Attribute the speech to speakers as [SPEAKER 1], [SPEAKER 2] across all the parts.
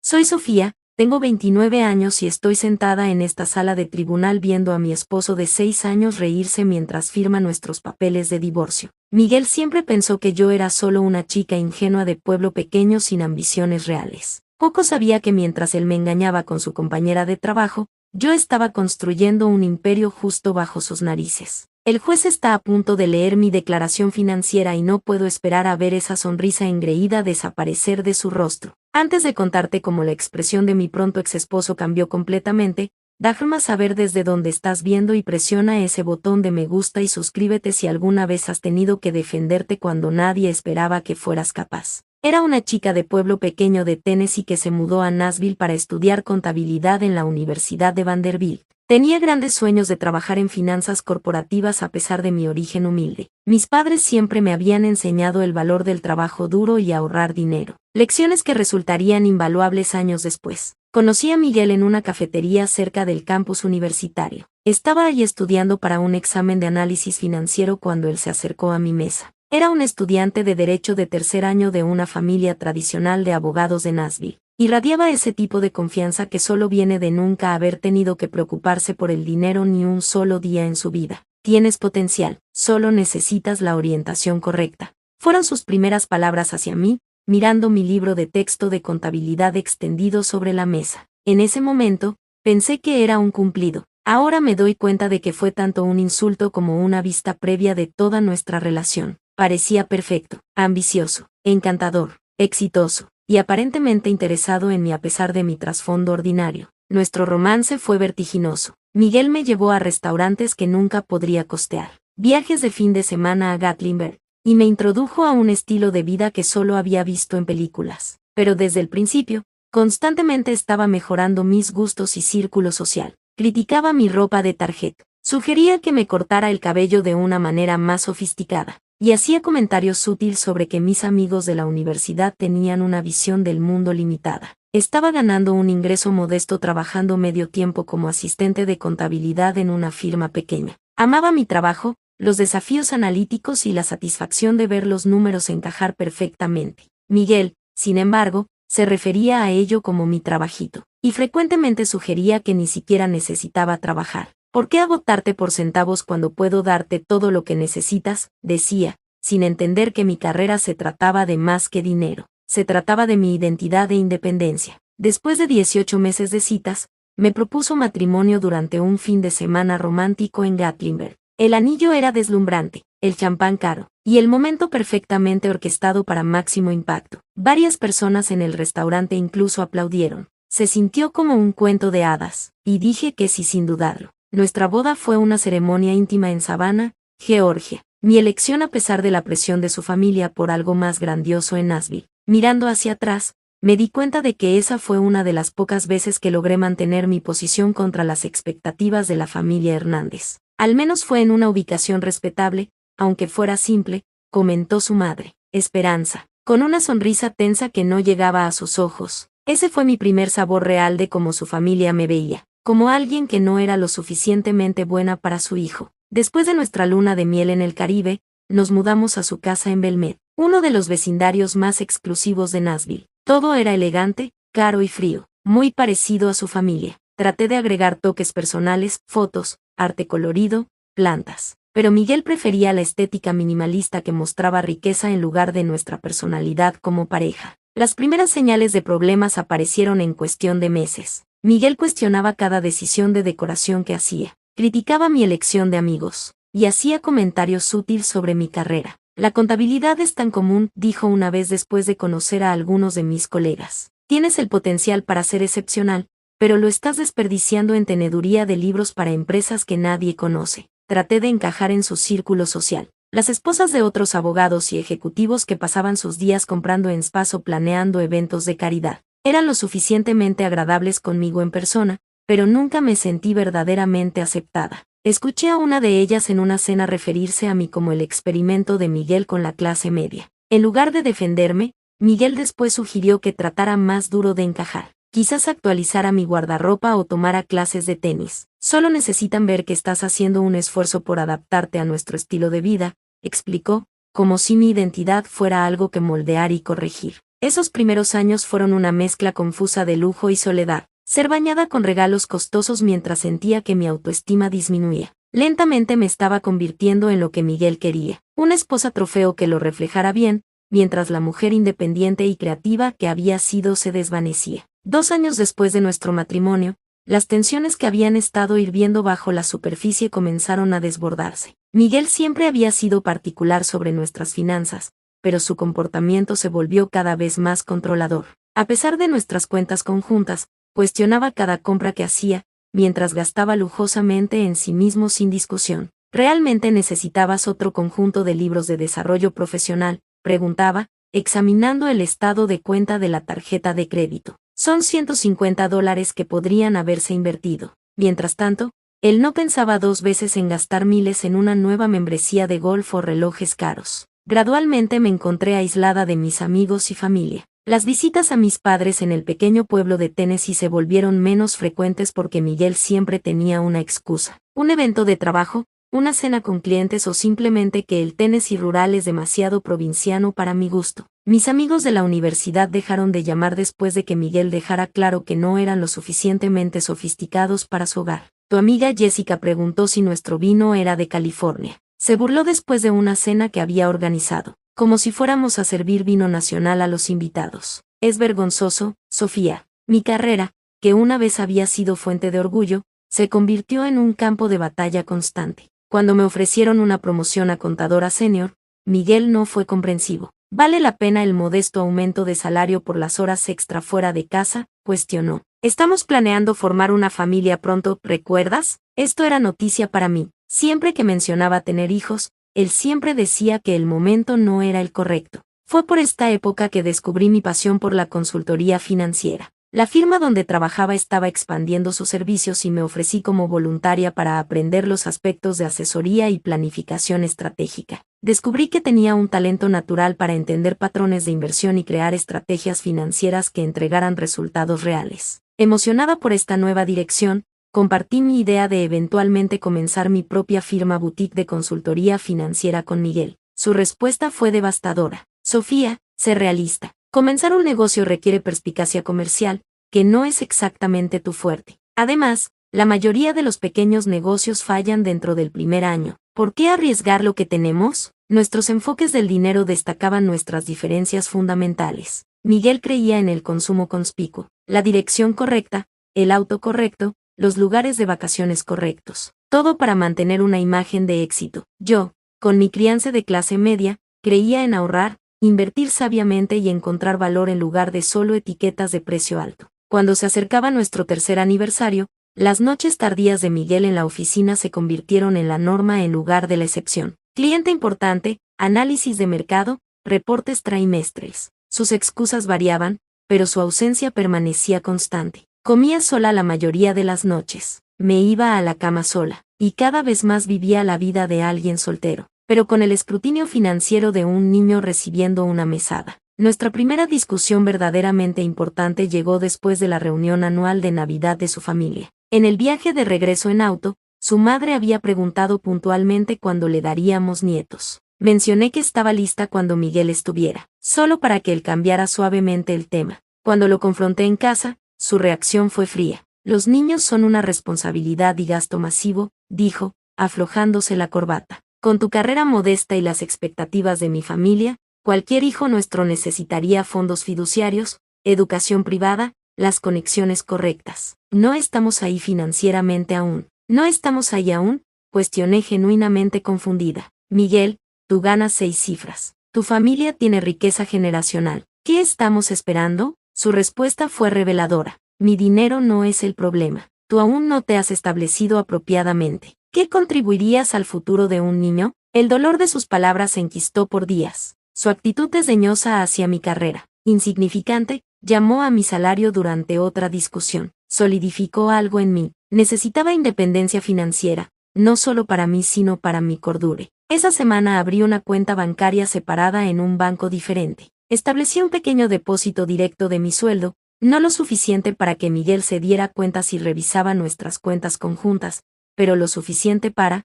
[SPEAKER 1] Soy Sofía, tengo 29 años y estoy sentada en esta sala de tribunal viendo a mi esposo de 6 años reírse mientras firma nuestros papeles de divorcio. Miguel siempre pensó que yo era solo una chica ingenua de pueblo pequeño sin ambiciones reales. Poco sabía que mientras él me engañaba con su compañera de trabajo, yo estaba construyendo un imperio justo bajo sus narices. El juez está a punto de leer mi declaración financiera y no puedo esperar a ver esa sonrisa engreída desaparecer de su rostro. Antes de contarte cómo la expresión de mi pronto exesposo cambió completamente, déjame saber desde dónde estás viendo y presiona ese botón de me gusta y suscríbete si alguna vez has tenido que defenderte cuando nadie esperaba que fueras capaz. Era una chica de pueblo pequeño de Tennessee que se mudó a Nashville para estudiar contabilidad en la Universidad de Vanderbilt. Tenía grandes sueños de trabajar en finanzas corporativas a pesar de mi origen humilde. Mis padres siempre me habían enseñado el valor del trabajo duro y ahorrar dinero. Lecciones que resultarían invaluables años después. Conocí a Miguel en una cafetería cerca del campus universitario. Estaba allí estudiando para un examen de análisis financiero cuando él se acercó a mi mesa. Era un estudiante de derecho de tercer año de una familia tradicional de abogados de Nashville. Irradiaba ese tipo de confianza que solo viene de nunca haber tenido que preocuparse por el dinero ni un solo día en su vida. Tienes potencial, solo necesitas la orientación correcta. Fueron sus primeras palabras hacia mí, mirando mi libro de texto de contabilidad extendido sobre la mesa. En ese momento, pensé que era un cumplido. Ahora me doy cuenta de que fue tanto un insulto como una vista previa de toda nuestra relación. Parecía perfecto, ambicioso, encantador, exitoso, y aparentemente interesado en mí a pesar de mi trasfondo ordinario. Nuestro romance fue vertiginoso. Miguel me llevó a restaurantes que nunca podría costear, viajes de fin de semana a Gatlinburg, y me introdujo a un estilo de vida que solo había visto en películas. Pero desde el principio, constantemente estaba mejorando mis gustos y círculo social. Criticaba mi ropa de tarjeta, sugería que me cortara el cabello de una manera más sofisticada, y hacía comentarios sutiles sobre que mis amigos de la universidad tenían una visión del mundo limitada. Estaba ganando un ingreso modesto trabajando medio tiempo como asistente de contabilidad en una firma pequeña. Amaba mi trabajo, los desafíos analíticos y la satisfacción de ver los números encajar perfectamente. Miguel, sin embargo, se refería a ello como mi trabajito, y frecuentemente sugería que ni siquiera necesitaba trabajar. ¿Por qué agotarte por centavos cuando puedo darte todo lo que necesitas?, decía, sin entender que mi carrera se trataba de más que dinero. Se trataba de mi identidad e independencia. Después de 18 meses de citas, me propuso matrimonio durante un fin de semana romántico en Gatlinburg. El anillo era deslumbrante, el champán caro, y el momento perfectamente orquestado para máximo impacto. Varias personas en el restaurante incluso aplaudieron. Se sintió como un cuento de hadas, y dije que sí sin dudarlo. Nuestra boda fue una ceremonia íntima en Savannah, Georgia. Mi elección a pesar de la presión de su familia por algo más grandioso en Nashville. Mirando hacia atrás, me di cuenta de que esa fue una de las pocas veces que logré mantener mi posición contra las expectativas de la familia Hernández. Al menos fue en una ubicación respetable, aunque fuera simple, comentó su madre, Esperanza, con una sonrisa tensa que no llegaba a sus ojos. Ese fue mi primer sabor real de cómo su familia me veía, como alguien que no era lo suficientemente buena para su hijo. Después de nuestra luna de miel en el Caribe, nos mudamos a su casa en Belmed, uno de los vecindarios más exclusivos de Nashville. Todo era elegante, caro y frío, muy parecido a su familia. Traté de agregar toques personales, fotos, arte colorido, plantas. Pero Miguel prefería la estética minimalista que mostraba riqueza en lugar de nuestra personalidad como pareja. Las primeras señales de problemas aparecieron en cuestión de meses. Miguel cuestionaba cada decisión de decoración que hacía. Criticaba mi elección de amigos, y hacía comentarios sutiles sobre mi carrera. La contabilidad es tan común, dijo una vez después de conocer a algunos de mis colegas. Tienes el potencial para ser excepcional, pero lo estás desperdiciando en teneduría de libros para empresas que nadie conoce. Traté de encajar en su círculo social. Las esposas de otros abogados y ejecutivos que pasaban sus días comprando en spas o planeando eventos de caridad, eran lo suficientemente agradables conmigo en persona, pero nunca me sentí verdaderamente aceptada. Escuché a una de ellas en una cena referirse a mí como el experimento de Miguel con la clase media. En lugar de defenderme, Miguel después sugirió que tratara más duro de encajar. Quizás actualizara mi guardarropa o tomara clases de tenis. Solo necesitan ver que estás haciendo un esfuerzo por adaptarte a nuestro estilo de vida, explicó, como si mi identidad fuera algo que moldear y corregir. Esos primeros años fueron una mezcla confusa de lujo y soledad, ser bañada con regalos costosos mientras sentía que mi autoestima disminuía. Lentamente me estaba convirtiendo en lo que Miguel quería, una esposa trofeo que lo reflejara bien, mientras la mujer independiente y creativa que había sido se desvanecía. 2 años después de nuestro matrimonio, las tensiones que habían estado hirviendo bajo la superficie comenzaron a desbordarse. Miguel siempre había sido particular sobre nuestras finanzas, pero su comportamiento se volvió cada vez más controlador. A pesar de nuestras cuentas conjuntas, cuestionaba cada compra que hacía, mientras gastaba lujosamente en sí mismo sin discusión. ¿Realmente necesitabas otro conjunto de libros de desarrollo profesional?, preguntaba, examinando el estado de cuenta de la tarjeta de crédito. Son $150 que podrían haberse invertido. Mientras tanto, él no pensaba 2 veces en gastar miles en una nueva membresía de golf o relojes caros. Gradualmente me encontré aislada de mis amigos y familia. Las visitas a mis padres en el pequeño pueblo de Tennessee se volvieron menos frecuentes porque Miguel siempre tenía una excusa. Un evento de trabajo, una cena con clientes o simplemente que el Tennessee rural es demasiado provinciano para mi gusto. Mis amigos de la universidad dejaron de llamar después de que Miguel dejara claro que no eran lo suficientemente sofisticados para su hogar. Tu amiga Jessica preguntó si nuestro vino era de California. Se burló después de una cena que había organizado, como si fuéramos a servir vino nacional a los invitados. Es vergonzoso, Sofía. Mi carrera, que una vez había sido fuente de orgullo, se convirtió en un campo de batalla constante. Cuando me ofrecieron una promoción a contadora senior, Miguel no fue comprensivo. ¿Vale la pena el modesto aumento de salario por las horas extra fuera de casa?, cuestionó. Estamos planeando formar una familia pronto, ¿recuerdas? Esto era noticia para mí. Siempre que mencionaba tener hijos, él siempre decía que el momento no era el correcto. Fue por esta época que descubrí mi pasión por la consultoría financiera. La firma donde trabajaba estaba expandiendo sus servicios y me ofrecí como voluntaria para aprender los aspectos de asesoría y planificación estratégica. Descubrí que tenía un talento natural para entender patrones de inversión y crear estrategias financieras que entregaran resultados reales. Emocionada por esta nueva dirección, compartí mi idea de eventualmente comenzar mi propia firma boutique de consultoría financiera con Miguel. Su respuesta fue devastadora. Sofía, sé realista. Comenzar un negocio requiere perspicacia comercial, que no es exactamente tu fuerte. Además, la mayoría de los pequeños negocios fallan dentro del primer año. ¿Por qué arriesgar lo que tenemos? Nuestros enfoques del dinero destacaban nuestras diferencias fundamentales. Miguel creía en el consumo conspicuo, la dirección correcta, el auto correcto, los lugares de vacaciones correctos. Todo para mantener una imagen de éxito. Yo, con mi crianza de clase media, creía en ahorrar, invertir sabiamente y encontrar valor en lugar de solo etiquetas de precio alto. Cuando se acercaba nuestro tercer aniversario, las noches tardías de Miguel en la oficina se convirtieron en la norma en lugar de la excepción. Cliente importante, análisis de mercado, reportes trimestres. Sus excusas variaban, pero su ausencia permanecía constante. Comía sola la mayoría de las noches. Me iba a la cama sola, y cada vez más vivía la vida de alguien soltero, pero con el escrutinio financiero de un niño recibiendo una mesada. Nuestra primera discusión verdaderamente importante llegó después de la reunión anual de Navidad de su familia. En el viaje de regreso en auto, su madre había preguntado puntualmente cuándo le daríamos nietos. Mencioné que estaba lista cuando Miguel estuviera, solo para que él cambiara suavemente el tema. Cuando lo confronté en casa, su reacción fue fría. Los niños son una responsabilidad y gasto masivo, dijo, aflojándose la corbata. Con tu carrera modesta y las expectativas de mi familia, cualquier hijo nuestro necesitaría fondos fiduciarios, educación privada, las conexiones correctas. No estamos ahí financieramente aún. ¿No estamos ahí aún?, cuestioné genuinamente confundida. Miguel, tú ganas 6 cifras. Tu familia tiene riqueza generacional. ¿Qué estamos esperando? Su respuesta fue reveladora. Mi dinero no es el problema. Tú aún no te has establecido apropiadamente. ¿Qué contribuirías al futuro de un niño? El dolor de sus palabras se enquistó por días. Su actitud desdeñosa hacia mi carrera, insignificante, llamó a mi salario durante otra discusión. Solidificó algo en mí. Necesitaba independencia financiera, no solo para mí sino para mi cordura. Esa semana abrí una cuenta bancaria separada en un banco diferente. Establecí un pequeño depósito directo de mi sueldo, no lo suficiente para que Miguel se diera cuenta si revisaba nuestras cuentas conjuntas, pero lo suficiente para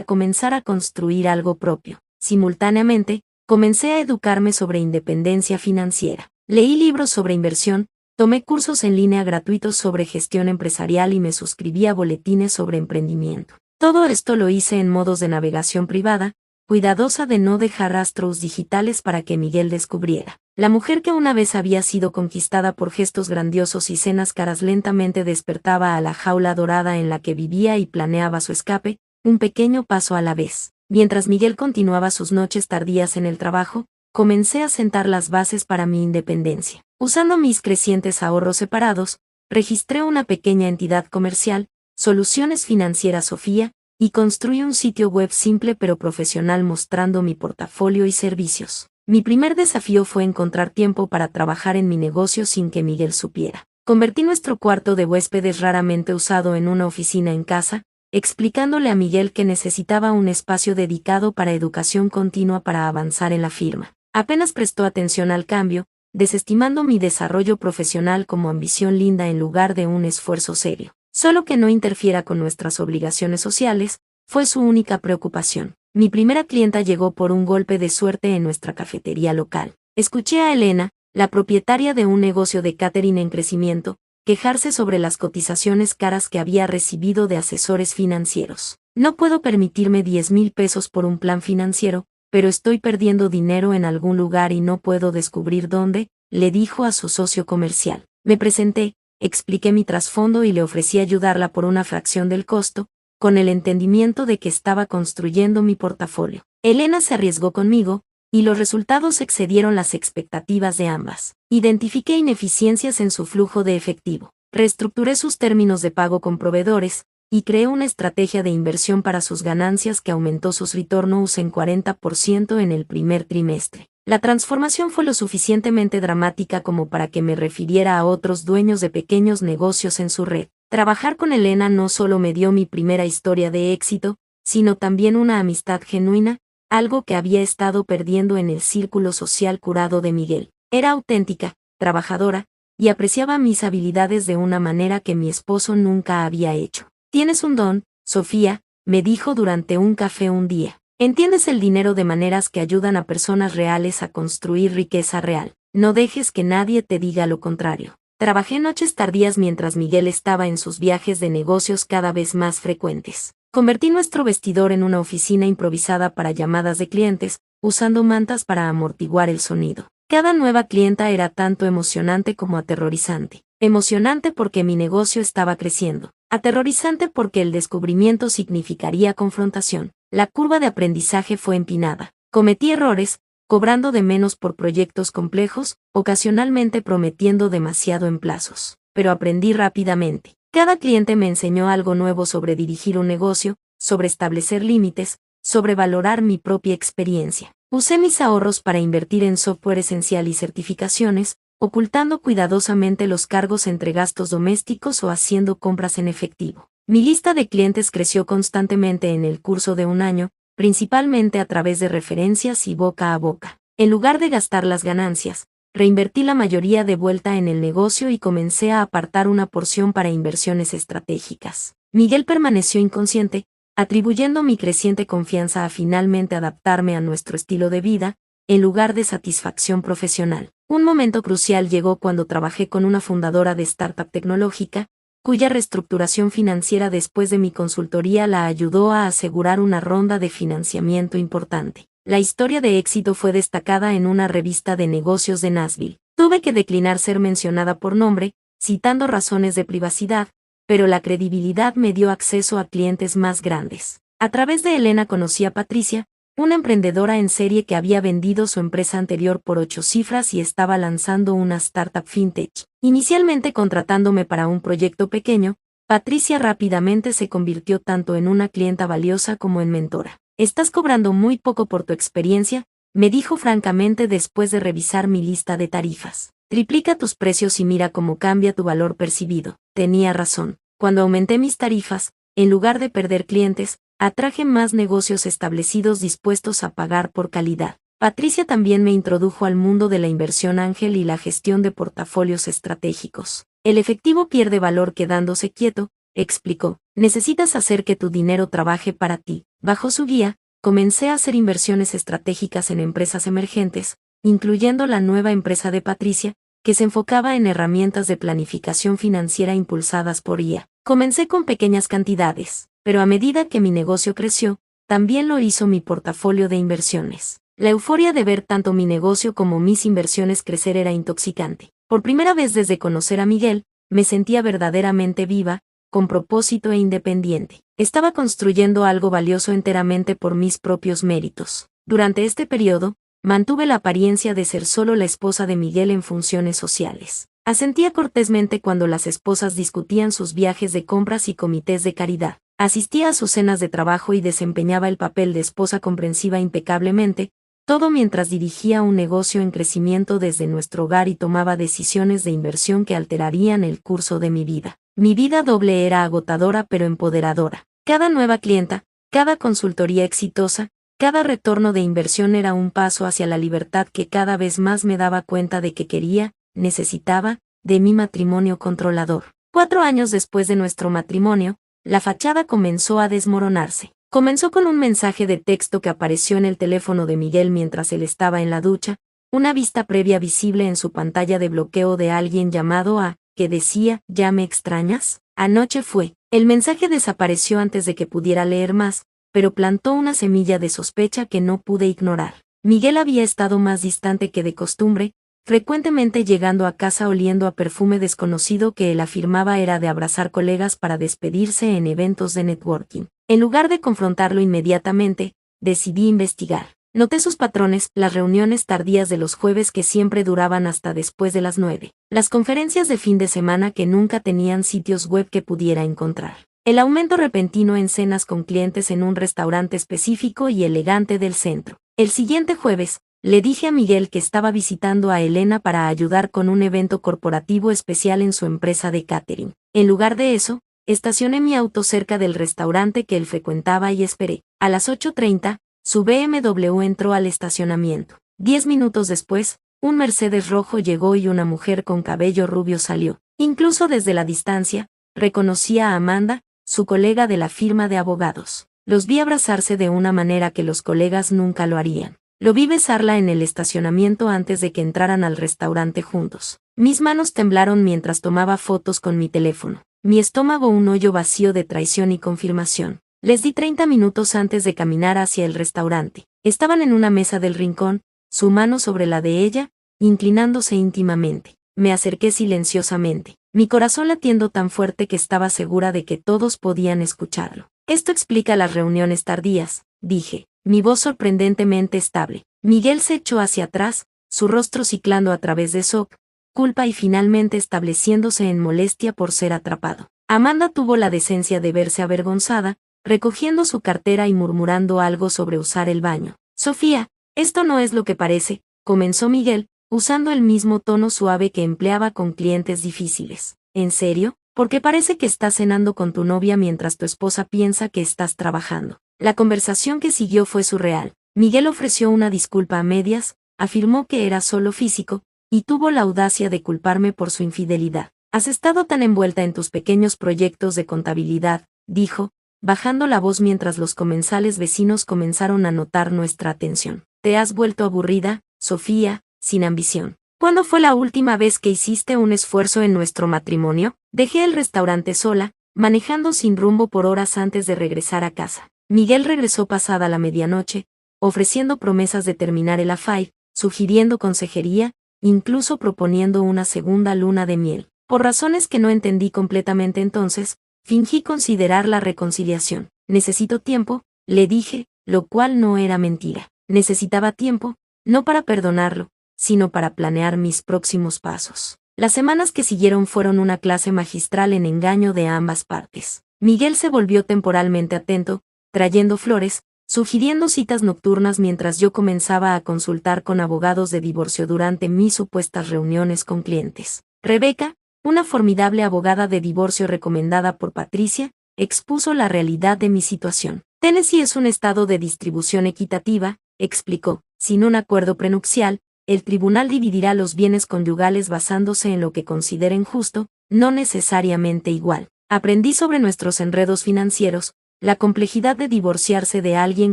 [SPEAKER 1] comenzar a construir algo propio. Simultáneamente, comencé a educarme sobre independencia financiera. Leí libros sobre inversión, tomé cursos en línea gratuitos sobre gestión empresarial y me suscribí a boletines sobre emprendimiento. Todo esto lo hice en modos de navegación privada, cuidadosa de no dejar rastros digitales para que Miguel descubriera. La mujer que una vez había sido conquistada por gestos grandiosos y cenas caras lentamente despertaba a la jaula dorada en la que vivía y planeaba su escape, un pequeño paso a la vez. Mientras Miguel continuaba sus noches tardías en el trabajo, comencé a sentar las bases para mi independencia. Usando mis crecientes ahorros separados, registré una pequeña entidad comercial, Soluciones Financieras Sofía, y construí un sitio web simple pero profesional mostrando mi portafolio y servicios. Mi primer desafío fue encontrar tiempo para trabajar en mi negocio sin que Miguel supiera. Convertí nuestro cuarto de huéspedes raramente usado en una oficina en casa, explicándole a Miguel que necesitaba un espacio dedicado para educación continua para avanzar en la firma. Apenas prestó atención al cambio, desestimando mi desarrollo profesional como ambición linda en lugar de un esfuerzo serio. Solo que no interfiera con nuestras obligaciones sociales, fue su única preocupación. Mi primera clienta llegó por un golpe de suerte en nuestra cafetería local. Escuché a Elena, la propietaria de un negocio de catering en crecimiento, quejarse sobre las cotizaciones caras que había recibido de asesores financieros. No puedo permitirme 10,000 pesos por un plan financiero, pero estoy perdiendo dinero en algún lugar y no puedo descubrir dónde, le dijo a su socio comercial. Me presenté, expliqué mi trasfondo y le ofrecí ayudarla por una fracción del costo, con el entendimiento de que estaba construyendo mi portafolio. Elena se arriesgó conmigo, y los resultados excedieron las expectativas de ambas. Identifiqué ineficiencias en su flujo de efectivo, reestructuré sus términos de pago con proveedores, y creé una estrategia de inversión para sus ganancias que aumentó sus retornos en 40% en el primer trimestre. La transformación fue lo suficientemente dramática como para que me refiriera a otros dueños de pequeños negocios en su red. Trabajar con Elena no solo me dio mi primera historia de éxito, sino también una amistad genuina, algo que había estado perdiendo en el círculo social curado de Miguel. Era auténtica, trabajadora, y apreciaba mis habilidades de una manera que mi esposo nunca había hecho. Tienes un don, Sofía, me dijo durante un café un día. Entiendes el dinero de maneras que ayudan a personas reales a construir riqueza real. No dejes que nadie te diga lo contrario. Trabajé noches tardías mientras Miguel estaba en sus viajes de negocios cada vez más frecuentes. Convertí nuestro vestidor en una oficina improvisada para llamadas de clientes, usando mantas para amortiguar el sonido. Cada nueva clienta era tanto emocionante como aterrorizante. Emocionante porque mi negocio estaba creciendo. Aterrorizante porque el descubrimiento significaría confrontación. La curva de aprendizaje fue empinada. Cometí errores, cobrando de menos por proyectos complejos, ocasionalmente prometiendo demasiado en plazos. Pero aprendí rápidamente. Cada cliente me enseñó algo nuevo sobre dirigir un negocio, sobre establecer límites, sobre valorar mi propia experiencia. Usé mis ahorros para invertir en software esencial y certificaciones, ocultando cuidadosamente los cargos entre gastos domésticos o haciendo compras en efectivo. Mi lista de clientes creció constantemente en el curso de un año, principalmente a través de referencias y boca a boca. En lugar de gastar las ganancias, reinvertí la mayoría de vuelta en el negocio y comencé a apartar una porción para inversiones estratégicas. Miguel permaneció inconsciente, atribuyendo mi creciente confianza a finalmente adaptarme a nuestro estilo de vida, en lugar de satisfacción profesional. Un momento crucial llegó cuando trabajé con una fundadora de startup tecnológica, cuya reestructuración financiera después de mi consultoría la ayudó a asegurar una ronda de financiamiento importante. La historia de éxito fue destacada en una revista de negocios de Nashville. Tuve que declinar ser mencionada por nombre, citando razones de privacidad, pero la credibilidad me dio acceso a clientes más grandes. A través de Elena conocí a Patricia, una emprendedora en serie que había vendido su empresa anterior por 8 cifras y estaba lanzando una startup fintech. Inicialmente contratándome para un proyecto pequeño, Patricia rápidamente se convirtió tanto en una clienta valiosa como en mentora. Estás cobrando muy poco por tu experiencia, me dijo francamente después de revisar mi lista de tarifas. Triplica tus precios y mira cómo cambia tu valor percibido. Tenía razón. Cuando aumenté mis tarifas, en lugar de perder clientes, atraje más negocios establecidos dispuestos a pagar por calidad. Patricia también me introdujo al mundo de la inversión ángel y la gestión de portafolios estratégicos. El efectivo pierde valor quedándose quieto, explicó. Necesitas hacer que tu dinero trabaje para ti. Bajo su guía, comencé a hacer inversiones estratégicas en empresas emergentes, incluyendo la nueva empresa de Patricia, que se enfocaba en herramientas de planificación financiera impulsadas por IA. Comencé con pequeñas cantidades, pero a medida que mi negocio creció, también lo hizo mi portafolio de inversiones. La euforia de ver tanto mi negocio como mis inversiones crecer era intoxicante. Por primera vez desde conocer a Miguel, me sentía verdaderamente viva, con propósito e independiente. Estaba construyendo algo valioso enteramente por mis propios méritos. Durante este periodo, mantuve la apariencia de ser solo la esposa de Miguel en funciones sociales. Asentía cortésmente cuando las esposas discutían sus viajes de compras y comités de caridad. Asistía a sus cenas de trabajo y desempeñaba el papel de esposa comprensiva impecablemente, todo mientras dirigía un negocio en crecimiento desde nuestro hogar y tomaba decisiones de inversión que alterarían el curso de mi vida. Mi vida doble era agotadora pero empoderadora. Cada nueva clienta, cada consultoría exitosa, cada retorno de inversión era un paso hacia la libertad que cada vez más me daba cuenta de que quería, necesitaba, de mi matrimonio controlador. 4 años después de nuestro matrimonio, la fachada comenzó a desmoronarse. Comenzó con un mensaje de texto que apareció en el teléfono de Miguel mientras él estaba en la ducha, una vista previa visible en su pantalla de bloqueo de alguien llamado A, que decía, ¿ya me extrañas? Anoche fue. El mensaje desapareció antes de que pudiera leer más, pero plantó una semilla de sospecha que no pude ignorar. Miguel había estado más distante que de costumbre, frecuentemente llegando a casa oliendo a perfume desconocido que él afirmaba era de abrazar colegas para despedirse en eventos de networking. En lugar de confrontarlo inmediatamente, decidí investigar. Noté sus patrones, las reuniones tardías de los jueves que siempre duraban hasta después de las 9, las conferencias de fin de semana que nunca tenían sitios web que pudiera encontrar, el aumento repentino en cenas con clientes en un restaurante específico y elegante del centro. El siguiente jueves, le dije a Miguel que estaba visitando a Elena para ayudar con un evento corporativo especial en su empresa de catering. En lugar de eso, estacioné mi auto cerca del restaurante que él frecuentaba y esperé. A las 8:30, su BMW entró al estacionamiento. 10 minutos después, un Mercedes rojo llegó y una mujer con cabello rubio salió. Incluso desde la distancia, reconocí a Amanda, su colega de la firma de abogados. Los vi abrazarse de una manera que los colegas nunca lo harían. Lo vi besarla en el estacionamiento antes de que entraran al restaurante juntos. Mis manos temblaron mientras tomaba fotos con mi teléfono. Mi estómago un hoyo vacío de traición y confirmación. Les di 30 minutos antes de caminar hacia el restaurante. Estaban en una mesa del rincón, su mano sobre la de ella, inclinándose íntimamente. Me acerqué silenciosamente, mi corazón latiendo tan fuerte que estaba segura de que todos podían escucharlo. Esto explica las reuniones tardías, dije, mi voz sorprendentemente estable. Miguel se echó hacia atrás, su rostro ciclando a través de shock, culpa y finalmente estableciéndose en molestia por ser atrapado. Amanda tuvo la decencia de verse avergonzada, recogiendo su cartera y murmurando algo sobre usar el baño. Sofía, esto no es lo que parece, comenzó Miguel, usando el mismo tono suave que empleaba con clientes difíciles. ¿En serio? Porque parece que estás cenando con tu novia mientras tu esposa piensa que estás trabajando. La conversación que siguió fue surreal. Miguel ofreció una disculpa a medias, afirmó que era solo físico, y tuvo la audacia de culparme por su infidelidad. Has estado tan envuelta en tus pequeños proyectos de contabilidad, dijo, bajando la voz mientras los comensales vecinos comenzaron a notar nuestra atención. Te has vuelto aburrida, Sofía, sin ambición. ¿Cuándo fue la última vez que hiciste un esfuerzo en nuestro matrimonio? Dejé el restaurante sola, manejando sin rumbo por horas antes de regresar a casa. Miguel regresó pasada la medianoche, ofreciendo promesas de terminar el affair, sugiriendo consejería, incluso proponiendo una segunda luna de miel. Por razones que no entendí completamente entonces, fingí considerar la reconciliación. Necesito tiempo, le dije, lo cual no era mentira. Necesitaba tiempo, no para perdonarlo, sino para planear mis próximos pasos. Las semanas que siguieron fueron una clase magistral en engaño de ambas partes. Miguel se volvió temporalmente atento, trayendo flores, sugiriendo citas nocturnas mientras yo comenzaba a consultar con abogados de divorcio durante mis supuestas reuniones con clientes. Rebeca, una formidable abogada de divorcio recomendada por Patricia, expuso la realidad de mi situación. Tennessee es un estado de distribución equitativa, explicó. Sin un acuerdo prenupcial, el tribunal dividirá los bienes conyugales basándose en lo que consideren justo, no necesariamente igual. Aprendí sobre nuestros enredos financieros, la complejidad de divorciarse de alguien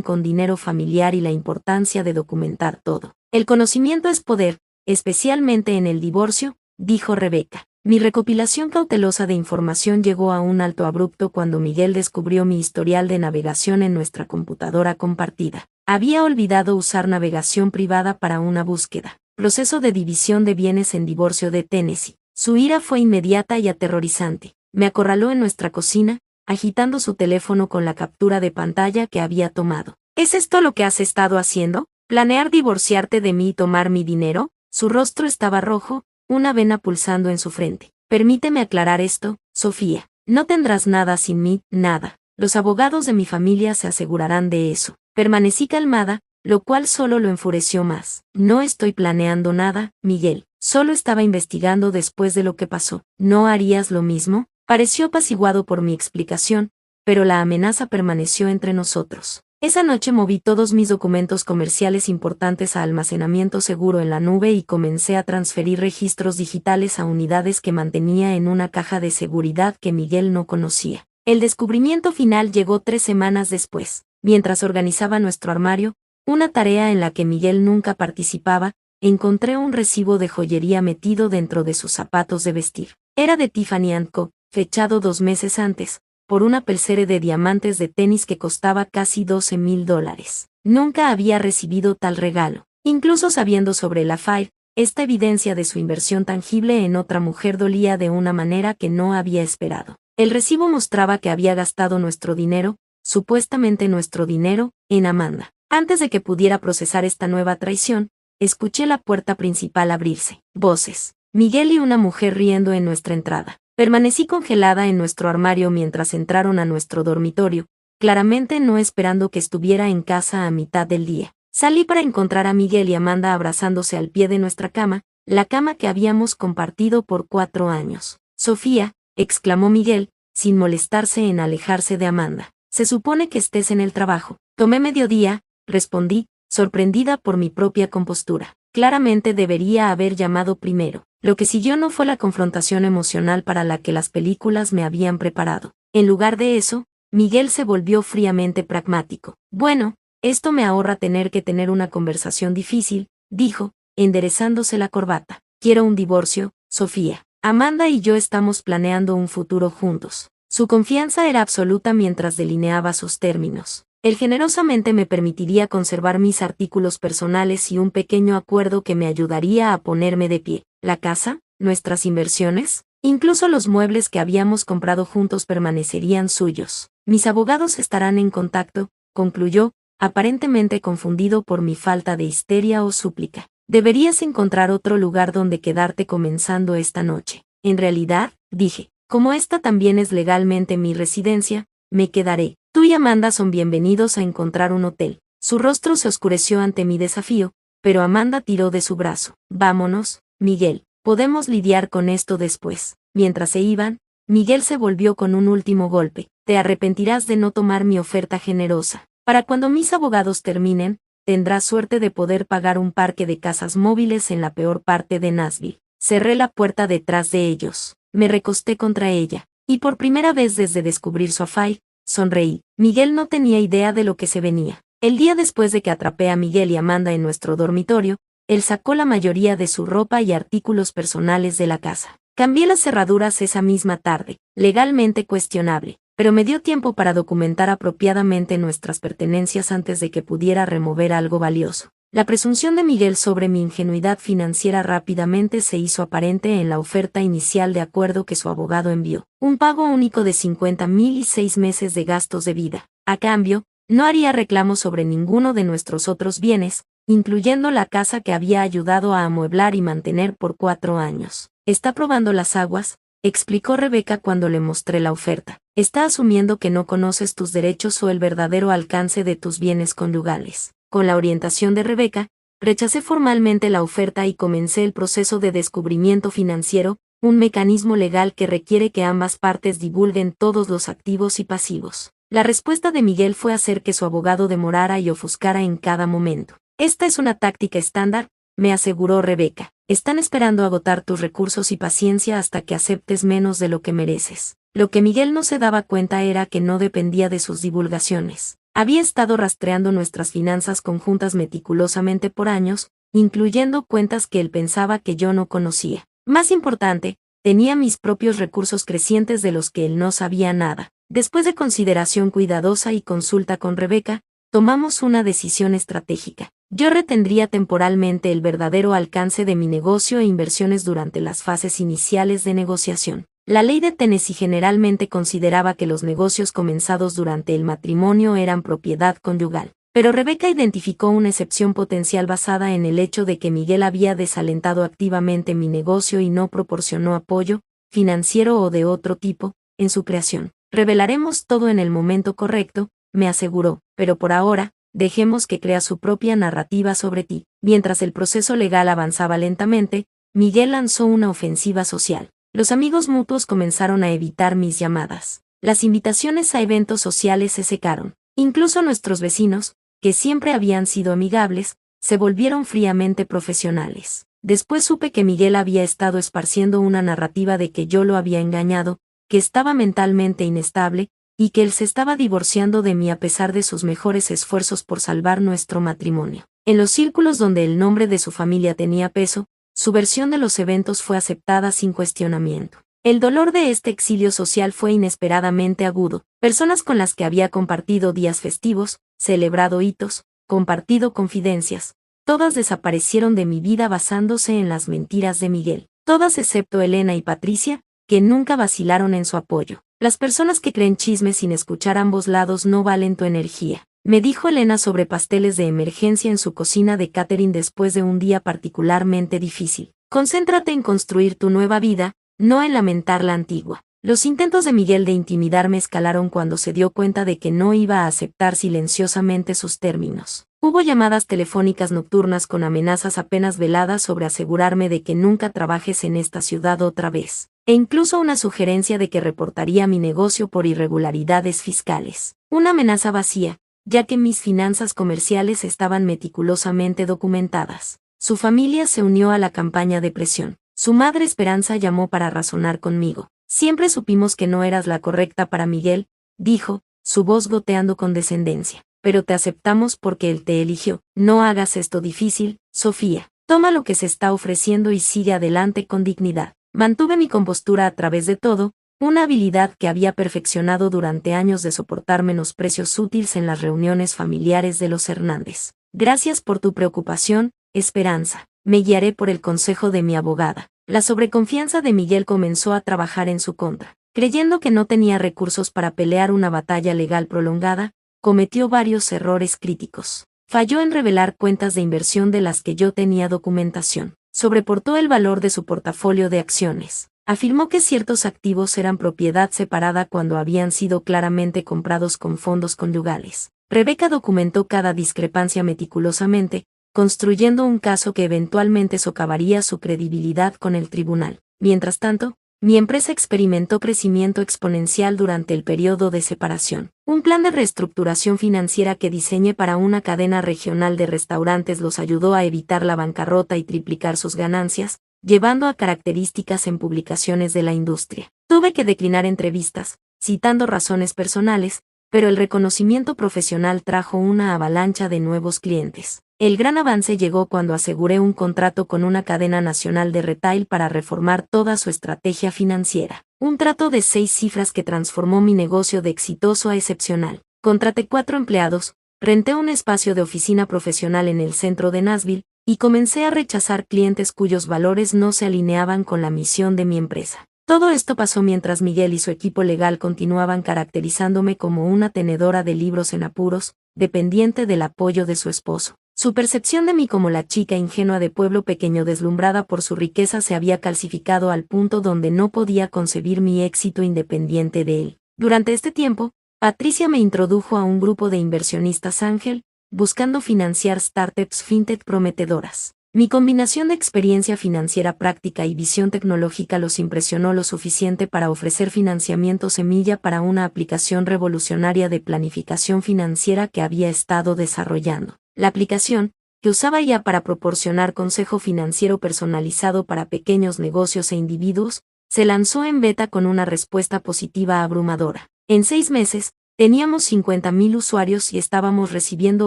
[SPEAKER 1] con dinero familiar y la importancia de documentar todo. El conocimiento es poder, especialmente en el divorcio, dijo Rebeca. Mi recopilación cautelosa de información llegó a un alto abrupto cuando Miguel descubrió mi historial de navegación en nuestra computadora compartida. Había olvidado usar navegación privada para una búsqueda. Proceso de división de bienes en divorcio de Tennessee. Su ira fue inmediata y aterrorizante. Me acorraló en nuestra cocina, agitando su teléfono con la captura de pantalla que había tomado. ¿Es esto lo que has estado haciendo? ¿Planear divorciarte de mí y tomar mi dinero? Su rostro estaba rojo, una vena pulsando en su frente. Permíteme aclarar esto, Sofía. No tendrás nada sin mí, nada. Los abogados de mi familia se asegurarán de eso. Permanecí calmada, lo cual solo lo enfureció más. No estoy planeando nada, Miguel. Solo estaba investigando después de lo que pasó. ¿No harías lo mismo? Pareció apaciguado por mi explicación, pero la amenaza permaneció entre nosotros. Esa noche moví todos mis documentos comerciales importantes a almacenamiento seguro en la nube y comencé a transferir registros digitales a unidades que mantenía en una caja de seguridad que Miguel no conocía. El descubrimiento final llegó 3 semanas después. Mientras organizaba nuestro armario, una tarea en la que Miguel nunca participaba, encontré un recibo de joyería metido dentro de sus zapatos de vestir. Era de Tiffany & Co., fechado 2 meses antes, por una pulsera de diamantes de tenis que costaba casi $12,000. Nunca había recibido tal regalo. Incluso sabiendo sobre el affair, esta evidencia de su inversión tangible en otra mujer dolía de una manera que no había esperado. El recibo mostraba que había gastado nuestro dinero, supuestamente nuestro dinero, en Amanda. Antes de que pudiera procesar esta nueva traición, escuché la puerta principal abrirse. Voces. Miguel y una mujer riendo en nuestra entrada. Permanecí congelada en nuestro armario mientras entraron a nuestro dormitorio, claramente no esperando que estuviera en casa a mitad del día. Salí para encontrar a Miguel y Amanda abrazándose al pie de nuestra cama, la cama que habíamos compartido por 4 años. Sofía, exclamó Miguel, sin molestarse en alejarse de Amanda. Se supone que estés en el trabajo. Tomé mediodía, respondí, sorprendida por mi propia compostura. Claramente debería haber llamado primero. Lo que siguió no fue la confrontación emocional para la que las películas me habían preparado. En lugar de eso, Miguel se volvió fríamente pragmático. Bueno, esto me ahorra tener que tener una conversación difícil, dijo, enderezándose la corbata. Quiero un divorcio, Sofía. Amanda y yo estamos planeando un futuro juntos. Su confianza era absoluta mientras delineaba sus términos. Él generosamente me permitiría conservar mis artículos personales y un pequeño acuerdo que me ayudaría a ponerme de pie. La casa, nuestras inversiones, incluso los muebles que habíamos comprado juntos permanecerían suyos. Mis abogados estarán en contacto, concluyó, aparentemente confundido por mi falta de histeria o súplica. Deberías encontrar otro lugar donde quedarte comenzando esta noche. En realidad, dije, como esta también es legalmente mi residencia, me quedaré. Tú y Amanda son bienvenidos a encontrar un hotel. Su rostro se oscureció ante mi desafío, pero Amanda tiró de su brazo. Vámonos, Miguel, podemos lidiar con esto después. Mientras se iban, Miguel se volvió con un último golpe. Te arrepentirás de no tomar mi oferta generosa. Para cuando mis abogados terminen, tendrás suerte de poder pagar un parque de casas móviles en la peor parte de Nashville. Cerré la puerta detrás de ellos. Me recosté contra ella, y por primera vez desde descubrir su affair, sonreí. Miguel no tenía idea de lo que se venía. El día después de que atrapé a Miguel y Amanda en nuestro dormitorio, él sacó la mayoría de su ropa y artículos personales de la casa. Cambié las cerraduras esa misma tarde, legalmente cuestionable, pero me dio tiempo para documentar apropiadamente nuestras pertenencias antes de que pudiera remover algo valioso. La presunción de Miguel sobre mi ingenuidad financiera rápidamente se hizo aparente en la oferta inicial de acuerdo que su abogado envió. Un pago único de $50,000 y 6 meses de gastos de vida. A cambio, no haría reclamos sobre ninguno de nuestros otros bienes, incluyendo la casa que había ayudado a amueblar y mantener por 4 años. Está probando las aguas, explicó Rebeca cuando le mostré la oferta. Está asumiendo que no conoces tus derechos o el verdadero alcance de tus bienes conyugales. Con la orientación de Rebeca, rechacé formalmente la oferta y comencé el proceso de descubrimiento financiero, un mecanismo legal que requiere que ambas partes divulguen todos los activos y pasivos. La respuesta de Miguel fue hacer que su abogado demorara y ofuscara en cada momento. Esta es una táctica estándar, me aseguró Rebeca. Están esperando agotar tus recursos y paciencia hasta que aceptes menos de lo que mereces. Lo que Miguel no se daba cuenta era que no dependía de sus divulgaciones. Había estado rastreando nuestras finanzas conjuntas meticulosamente por años, incluyendo cuentas que él pensaba que yo no conocía. Más importante, tenía mis propios recursos crecientes de los que él no sabía nada. Después de consideración cuidadosa y consulta con Rebeca, tomamos una decisión estratégica. Yo retendría temporalmente el verdadero alcance de mi negocio e inversiones durante las fases iniciales de negociación. La ley de Tennessee generalmente consideraba que los negocios comenzados durante el matrimonio eran propiedad conyugal. Pero Rebeca identificó una excepción potencial basada en el hecho de que Miguel había desalentado activamente mi negocio y no proporcionó apoyo, financiero o de otro tipo, en su creación. Revelaremos todo en el momento correcto, me aseguró, pero por ahora, dejemos que crea su propia narrativa sobre ti. Mientras el proceso legal avanzaba lentamente, Miguel lanzó una ofensiva social. Los amigos mutuos comenzaron a evitar mis llamadas. Las invitaciones a eventos sociales se secaron. Incluso nuestros vecinos, que siempre habían sido amigables, se volvieron fríamente profesionales. Después supe que Miguel había estado esparciendo una narrativa de que yo lo había engañado, que estaba mentalmente inestable, y que él se estaba divorciando de mí a pesar de sus mejores esfuerzos por salvar nuestro matrimonio. En los círculos donde el nombre de su familia tenía peso, su versión de los eventos fue aceptada sin cuestionamiento. El dolor de este exilio social fue inesperadamente agudo. Personas con las que había compartido días festivos, celebrado hitos, compartido confidencias, todas desaparecieron de mi vida basándose en las mentiras de Miguel. Todas excepto Elena y Patricia, que nunca vacilaron en su apoyo. Las personas que creen chismes sin escuchar ambos lados no valen tu energía, me dijo Elena sobre pasteles de emergencia en su cocina de catering después de un día particularmente difícil. Concéntrate en construir tu nueva vida, no en lamentar la antigua. Los intentos de Miguel de intimidarme escalaron cuando se dio cuenta de que no iba a aceptar silenciosamente sus términos. Hubo llamadas telefónicas nocturnas con amenazas apenas veladas sobre asegurarme de que nunca trabajes en esta ciudad otra vez, e incluso una sugerencia de que reportaría mi negocio por irregularidades fiscales. Una amenaza vacía, ya que mis finanzas comerciales estaban meticulosamente documentadas. Su familia se unió a la campaña de presión. Su madre Esperanza llamó para razonar conmigo. Siempre supimos que no eras la correcta para Miguel, dijo, su voz goteando con descendencia. Pero te aceptamos porque él te eligió. No hagas esto difícil, Sofía. Toma lo que se está ofreciendo y sigue adelante con dignidad. Mantuve mi compostura a través de todo, una habilidad que había perfeccionado durante años de soportar menosprecios sutiles en las reuniones familiares de los Hernández. Gracias por tu preocupación, Esperanza. Me guiaré por el consejo de mi abogada. La sobreconfianza de Miguel comenzó a trabajar en su contra. Creyendo que no tenía recursos para pelear una batalla legal prolongada, cometió varios errores críticos. Falló en revelar cuentas de inversión de las que yo tenía documentación. Sobreportó el valor de su portafolio de acciones. Afirmó que ciertos activos eran propiedad separada cuando habían sido claramente comprados con fondos conyugales. Rebeca documentó cada discrepancia meticulosamente, construyendo un caso que eventualmente socavaría su credibilidad con el tribunal. Mientras tanto, mi empresa experimentó crecimiento exponencial durante el periodo de separación. Un plan de reestructuración financiera que diseñé para una cadena regional de restaurantes los ayudó a evitar la bancarrota y triplicar sus ganancias, llevando a características en publicaciones de la industria. Tuve que declinar entrevistas, citando razones personales, pero el reconocimiento profesional trajo una avalancha de nuevos clientes. El gran avance llegó cuando aseguré un contrato con una cadena nacional de retail para reformar toda su estrategia financiera. Un trato de 6 cifras que transformó mi negocio de exitoso a excepcional. Contraté 4 empleados, renté un espacio de oficina profesional en el centro de Nashville, y comencé a rechazar clientes cuyos valores no se alineaban con la misión de mi empresa. Todo esto pasó mientras Miguel y su equipo legal continuaban caracterizándome como una tenedora de libros en apuros, dependiente del apoyo de su esposo. Su percepción de mí como la chica ingenua de pueblo pequeño deslumbrada por su riqueza se había calcificado al punto donde no podía concebir mi éxito independiente de él. Durante este tiempo, Patricia me introdujo a un grupo de inversionistas ángel, buscando financiar startups fintech prometedoras. Mi combinación de experiencia financiera práctica y visión tecnológica los impresionó lo suficiente para ofrecer financiamiento semilla para una aplicación revolucionaria de planificación financiera que había estado desarrollando. La aplicación, que usaba ya para proporcionar consejo financiero personalizado para pequeños negocios e individuos, se lanzó en beta con una respuesta positiva abrumadora. En 6 meses, Teníamos 50.000 usuarios y estábamos recibiendo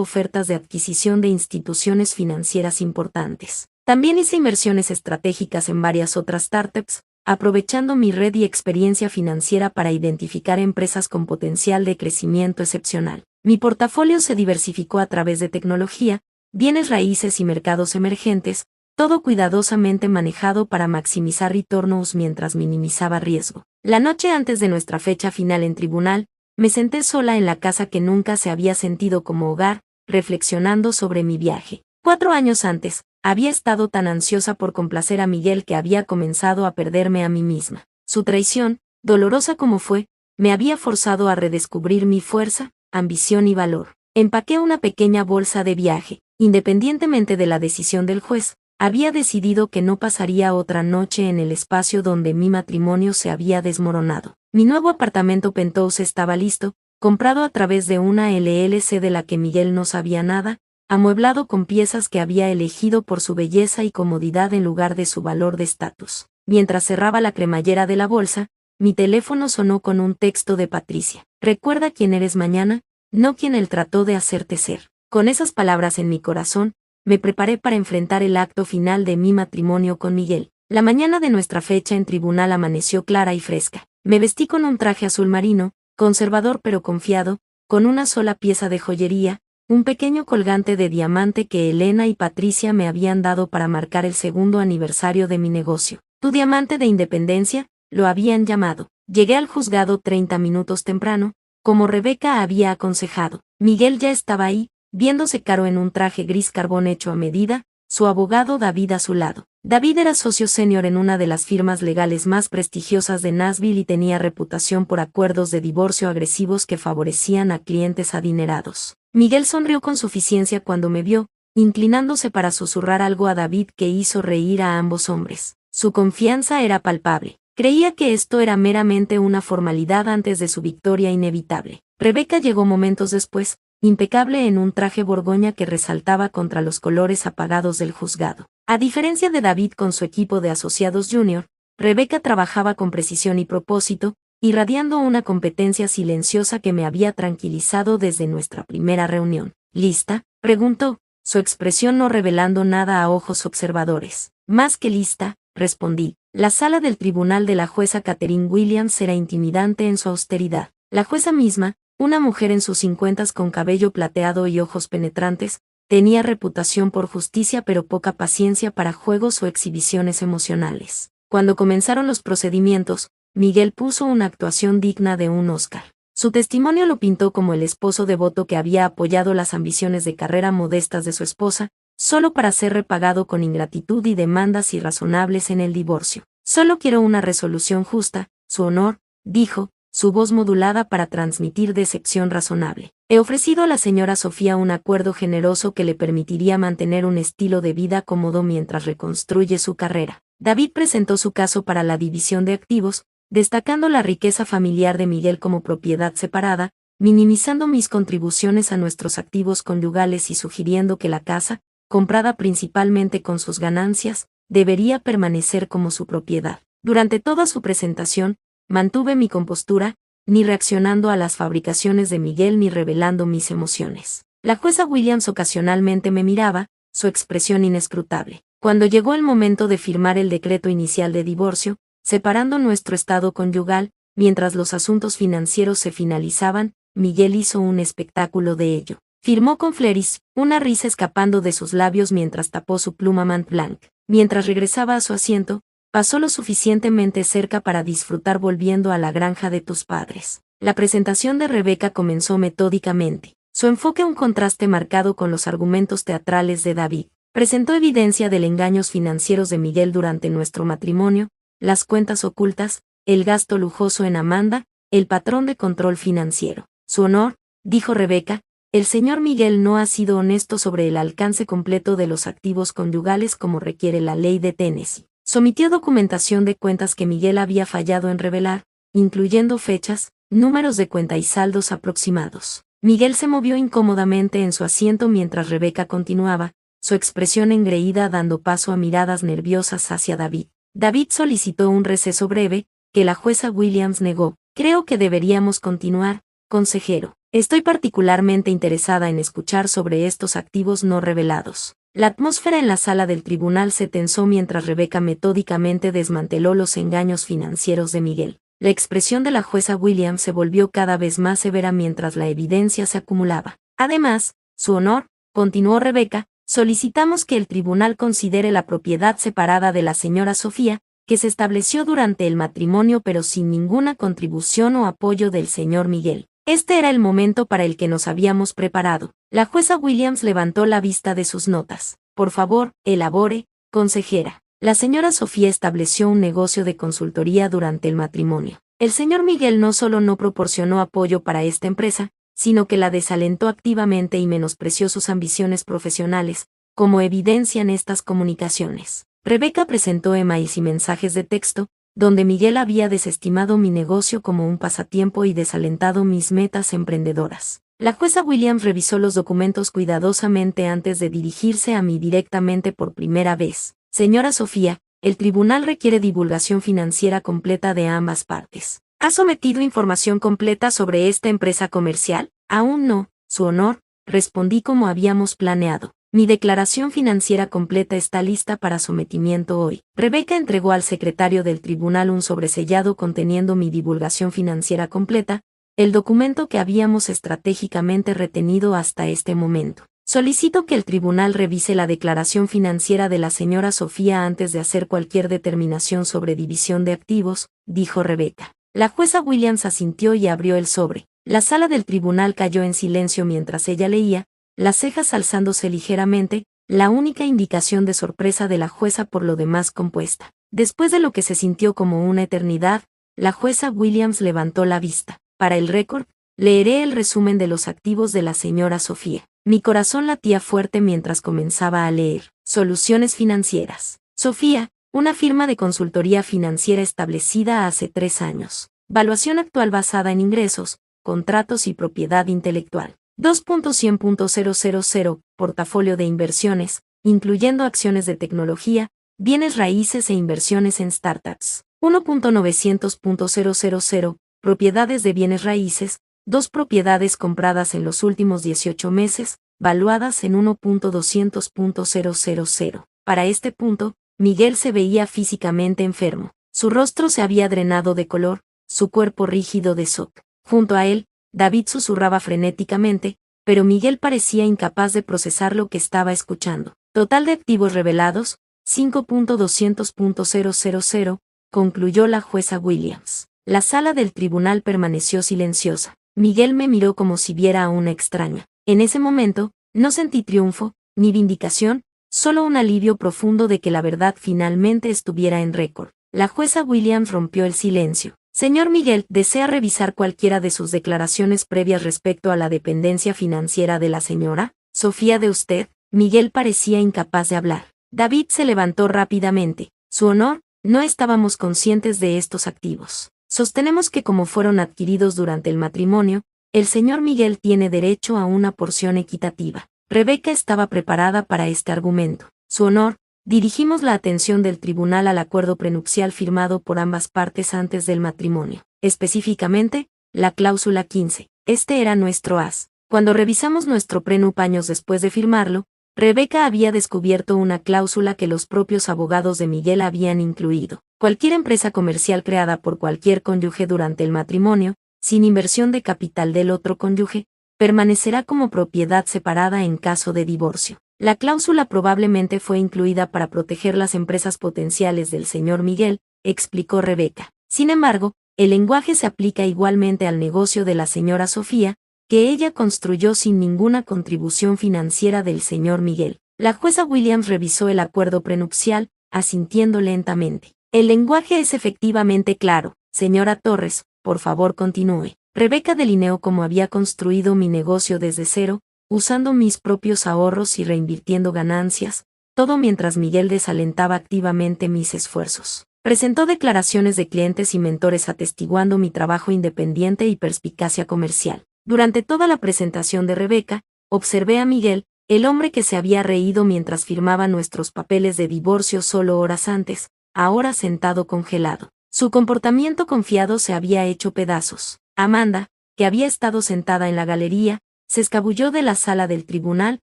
[SPEAKER 1] ofertas de adquisición de instituciones financieras importantes. También hice inversiones estratégicas en varias otras startups, aprovechando mi red y experiencia financiera para identificar empresas con potencial de crecimiento excepcional. Mi portafolio se diversificó a través de tecnología, bienes raíces y mercados emergentes, todo cuidadosamente manejado para maximizar retornos mientras minimizaba riesgo. La noche antes de nuestra fecha final en tribunal, me senté sola en la casa que nunca se había sentido como hogar, reflexionando sobre mi viaje. 4 años antes, había estado tan ansiosa por complacer a Miguel que había comenzado a perderme a mí misma. Su traición, dolorosa como fue, me había forzado a redescubrir mi fuerza, ambición y valor. Empaqué una pequeña bolsa de viaje. Independientemente de la decisión del juez, había decidido que no pasaría otra noche en el espacio donde mi matrimonio se había desmoronado. Mi nuevo apartamento penthouse estaba listo, comprado a través de una LLC de la que Miguel no sabía nada, amueblado con piezas que había elegido por su belleza y comodidad en lugar de su valor de estatus. Mientras cerraba la cremallera de la bolsa, mi teléfono sonó con un texto de Patricia. Recuerda quién eres mañana, no quien él trató de hacerte ser. Con esas palabras en mi corazón, me preparé para enfrentar el acto final de mi matrimonio con Miguel. La mañana de nuestra fecha en tribunal amaneció clara y fresca. Me vestí con un traje azul marino, conservador pero confiado, con una sola pieza de joyería, un pequeño colgante de diamante que Elena y Patricia me habían dado para marcar el segundo aniversario de mi negocio. Tu diamante de independencia, lo habían llamado. Llegué al juzgado 30 minutos temprano, como Rebeca había aconsejado. Miguel ya estaba ahí, viéndose caro en un traje gris carbón hecho a medida, su abogado David a su lado. David era socio senior en una de las firmas legales más prestigiosas de Nashville y tenía reputación por acuerdos de divorcio agresivos que favorecían a clientes adinerados. Miguel sonrió con suficiencia cuando me vio, inclinándose para susurrar algo a David que hizo reír a ambos hombres. Su confianza era palpable. Creía que esto era meramente una formalidad antes de su victoria inevitable. Rebeca llegó momentos después, impecable en un traje borgoña que resaltaba contra los colores apagados del juzgado. A diferencia de David con su equipo de asociados junior, Rebeca trabajaba con precisión y propósito, irradiando una competencia silenciosa que me había tranquilizado desde nuestra primera reunión. ¿Lista?, preguntó, su expresión no revelando nada a ojos observadores. Más que lista, respondí. La sala del tribunal de la jueza Catherine Williams era intimidante en su austeridad. La jueza misma, una mujer en sus 50 con cabello plateado y ojos penetrantes, tenía reputación por justicia pero poca paciencia para juegos o exhibiciones emocionales. Cuando comenzaron los procedimientos, Miguel puso una actuación digna de un Oscar. Su testimonio lo pintó como el esposo devoto que había apoyado las ambiciones de carrera modestas de su esposa, solo para ser repagado con ingratitud y demandas irrazonables en el divorcio. Solo quiero una resolución justa, su honor, dijo, su voz modulada para transmitir decepción razonable. He ofrecido a la señora Sofía un acuerdo generoso que le permitiría mantener un estilo de vida cómodo mientras reconstruye su carrera. David presentó su caso para la división de activos, destacando la riqueza familiar de Miguel como propiedad separada, minimizando mis contribuciones a nuestros activos conyugales y sugiriendo que la casa, comprada principalmente con sus ganancias, debería permanecer como su propiedad. Durante toda su presentación, mantuve mi compostura, ni reaccionando a las fabricaciones de Miguel ni revelando mis emociones. La jueza Williams ocasionalmente me miraba, su expresión inescrutable. Cuando llegó el momento de firmar el decreto inicial de divorcio, separando nuestro estado conyugal, mientras los asuntos financieros se finalizaban, Miguel hizo un espectáculo de ello. Firmó con fleris, una risa escapando de sus labios mientras tapó su pluma Mont Blanc. Mientras regresaba a su asiento, pasó lo suficientemente cerca para disfrutar volviendo a la granja de tus padres. La presentación de Rebeca comenzó metódicamente. Su enfoque un contraste marcado con los argumentos teatrales de David. Presentó evidencia de engaños financieros de Miguel durante nuestro matrimonio, las cuentas ocultas, el gasto lujoso en Amanda, el patrón de control financiero. Su honor, dijo Rebeca, el señor Miguel no ha sido honesto sobre el alcance completo de los activos conyugales como requiere la ley de Tennessee. Sometió documentación de cuentas que Miguel había fallado en revelar, incluyendo fechas, números de cuenta y saldos aproximados. Miguel se movió incómodamente en su asiento mientras Rebeca continuaba, su expresión engreída dando paso a miradas nerviosas hacia David. David solicitó un receso breve, que la jueza Williams negó. Creo que deberíamos continuar, consejero. Estoy particularmente interesada en escuchar sobre estos activos no revelados. La atmósfera en la sala del tribunal se tensó mientras Rebeca metódicamente desmanteló los engaños financieros de Miguel. La expresión de la jueza Williams se volvió cada vez más severa mientras la evidencia se acumulaba. Además, su honor, continuó Rebeca, solicitamos que el tribunal considere la propiedad separada de la señora Sofía, que se estableció durante el matrimonio pero sin ninguna contribución o apoyo del señor Miguel. Este era el momento para el que nos habíamos preparado. La jueza Williams levantó la vista de sus notas. Por favor, elabore, consejera. La señora Sofía estableció un negocio de consultoría durante el matrimonio. El señor Miguel no solo no proporcionó apoyo para esta empresa, sino que la desalentó activamente y menospreció sus ambiciones profesionales, como evidencian estas comunicaciones. Rebeca presentó emails y mensajes de texto, donde Miguel había desestimado mi negocio como un pasatiempo y desalentado mis metas emprendedoras. La jueza Williams revisó los documentos cuidadosamente antes de dirigirse a mí directamente por primera vez. Señora Sofía, el tribunal requiere divulgación financiera completa de ambas partes. ¿Ha sometido información completa sobre esta empresa comercial? Aún no, su honor, respondí como habíamos planeado. Mi declaración financiera completa está lista para sometimiento hoy. Rebeca entregó al secretario del tribunal un sobresellado conteniendo mi divulgación financiera completa, el documento que habíamos estratégicamente retenido hasta este momento. Solicito que el tribunal revise la declaración financiera de la señora Sofía antes de hacer cualquier determinación sobre división de activos, dijo Rebeca. La jueza Williams asintió y abrió el sobre. La sala del tribunal cayó en silencio mientras ella leía, las cejas alzándose ligeramente, la única indicación de sorpresa de la jueza por lo demás compuesta. Después de lo que se sintió como una eternidad, la jueza Williams levantó la vista. Para el récord, leeré el resumen de los activos de la señora Sofía. Mi corazón latía fuerte mientras comenzaba a leer. Soluciones financieras. Sofía, una firma de consultoría financiera establecida hace 3 años. Valuación actual basada en ingresos, contratos y propiedad intelectual. 2.100.000, portafolio de inversiones, incluyendo acciones de tecnología, bienes raíces e inversiones en startups. 1.900.000, propiedades de bienes raíces, 2 propiedades compradas en los últimos 18 meses, valuadas en 1.200.000. Para este punto, Miguel se veía físicamente enfermo. Su rostro se había drenado de color, su cuerpo rígido de shock. Junto a él, David susurraba frenéticamente, pero Miguel parecía incapaz de procesar lo que estaba escuchando. Total de activos revelados, 5.200.000, concluyó la jueza Williams. La sala del tribunal permaneció silenciosa. Miguel me miró como si viera a una extraña. En ese momento, no sentí triunfo, ni vindicación, solo un alivio profundo de que la verdad finalmente estuviera en récord. La jueza Williams rompió el silencio. Señor Miguel, ¿desea revisar cualquiera de sus declaraciones previas respecto a la dependencia financiera de la señora Sofía de usted? Miguel parecía incapaz de hablar. David se levantó rápidamente. Su honor, no estábamos conscientes de estos activos. Sostenemos que como fueron adquiridos durante el matrimonio, el señor Miguel tiene derecho a una porción equitativa. Rebeca estaba preparada para este argumento. Su honor, dirigimos la atención del tribunal al acuerdo prenupcial firmado por ambas partes antes del matrimonio. Específicamente, la cláusula 15. Este era nuestro as. Cuando revisamos nuestro prenup años después de firmarlo, Rebeca había descubierto una cláusula que los propios abogados de Miguel habían incluido. Cualquier empresa comercial creada por cualquier cónyuge durante el matrimonio, sin inversión de capital del otro cónyuge, permanecerá como propiedad separada en caso de divorcio. La cláusula probablemente fue incluida para proteger las empresas potenciales del señor Miguel, explicó Rebeca. Sin embargo, el lenguaje se aplica igualmente al negocio de la señora Sofía, que ella construyó sin ninguna contribución financiera del señor Miguel. La jueza Williams revisó el acuerdo prenupcial, asintiendo lentamente. El lenguaje es efectivamente claro, señora Torres, por favor continúe. Rebeca delineó cómo había construido mi negocio desde cero, usando mis propios ahorros y reinvirtiendo ganancias, todo mientras Miguel desalentaba activamente mis esfuerzos. Presentó declaraciones de clientes y mentores atestiguando mi trabajo independiente y perspicacia comercial. Durante toda la presentación de Rebeca, observé a Miguel, el hombre que se había reído mientras firmaba nuestros papeles de divorcio solo horas antes, ahora sentado congelado. Su comportamiento confiado se había hecho pedazos. Amanda, que había estado sentada en la galería, se escabulló de la sala del tribunal,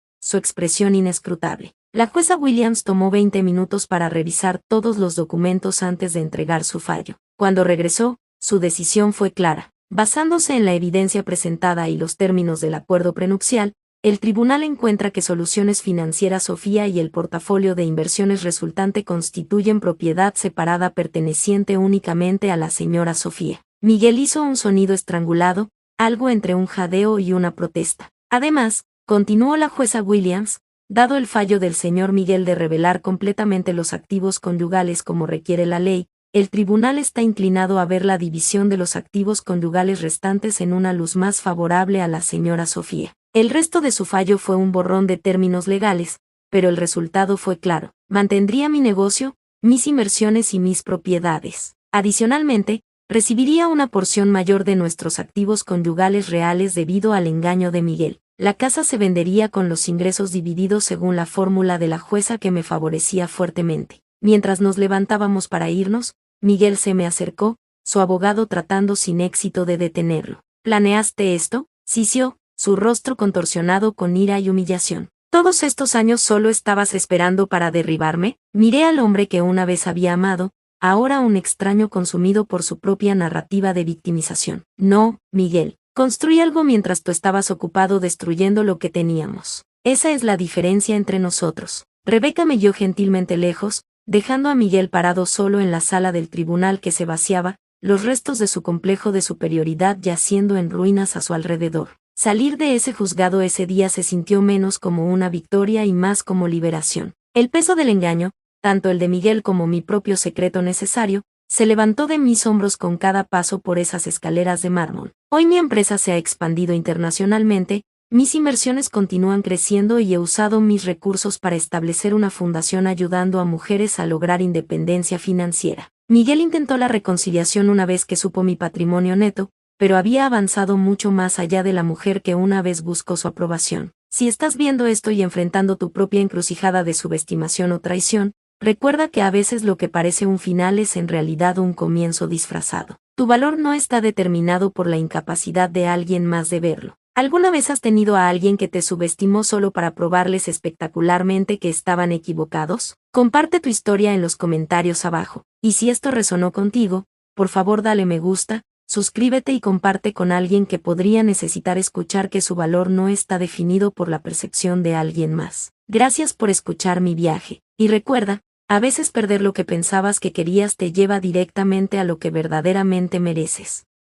[SPEAKER 1] su expresión inescrutable. La jueza Williams tomó 20 minutos para revisar todos los documentos antes de entregar su fallo. Cuando regresó, su decisión fue clara. Basándose en la evidencia presentada y los términos del acuerdo prenupcial, el tribunal encuentra que Soluciones Financieras Sofía y el portafolio de inversiones resultante constituyen propiedad separada perteneciente únicamente a la señora Sofía. Miguel hizo un sonido estrangulado, algo entre un jadeo y una protesta. Además, continuó la jueza Williams, dado el fallo del señor Miguel de revelar completamente los activos conyugales como requiere la ley, el tribunal está inclinado a ver la división de los activos conyugales restantes en una luz más favorable a la señora Sofía. El resto de su fallo fue un borrón de términos legales, pero el resultado fue claro. Mantendría mi negocio, mis inversiones y mis propiedades. Adicionalmente, recibiría una porción mayor de nuestros activos conyugales reales debido al engaño de Miguel. La casa se vendería con los ingresos divididos según la fórmula de la jueza que me favorecía fuertemente. Mientras nos levantábamos para irnos, Miguel se me acercó, su abogado tratando sin éxito de detenerlo. ¿Planeaste esto? Sisió, su rostro contorsionado con ira y humillación. ¿Todos estos años solo estabas esperando para derribarme? Miré al hombre que una vez había amado, ahora un extraño consumido por su propia narrativa de victimización. No, Miguel, construí algo mientras tú estabas ocupado destruyendo lo que teníamos. Esa es la diferencia entre nosotros. Rebeca me guió gentilmente lejos, dejando a Miguel parado solo en la sala del tribunal que se vaciaba, los restos de su complejo de superioridad yaciendo en ruinas a su alrededor. Salir de ese juzgado ese día se sintió menos como una victoria y más como liberación. El peso del engaño, tanto el de Miguel como mi propio secreto necesario, se levantó de mis hombros con cada paso por esas escaleras de mármol. Hoy mi empresa se ha expandido internacionalmente, mis inversiones continúan creciendo y he usado mis recursos para establecer una fundación ayudando a mujeres a lograr independencia financiera. Miguel intentó la reconciliación una vez que supo mi patrimonio neto, pero había avanzado mucho más allá de la mujer que una vez buscó su aprobación. Si estás viendo esto y enfrentando tu propia encrucijada de subestimación o traición, recuerda que a veces lo que parece un final es en realidad un comienzo disfrazado. Tu valor no está determinado por la incapacidad de alguien más de verlo. ¿Alguna vez has tenido a alguien que te subestimó solo para probarles espectacularmente que estaban equivocados? Comparte tu historia en los comentarios abajo. Y si esto resonó contigo, por favor dale me gusta, suscríbete y comparte con alguien que podría necesitar escuchar que su valor no está definido por la percepción de alguien más. Gracias por escuchar mi viaje. Y recuerda, a veces perder lo que pensabas que querías te lleva directamente a lo que verdaderamente mereces.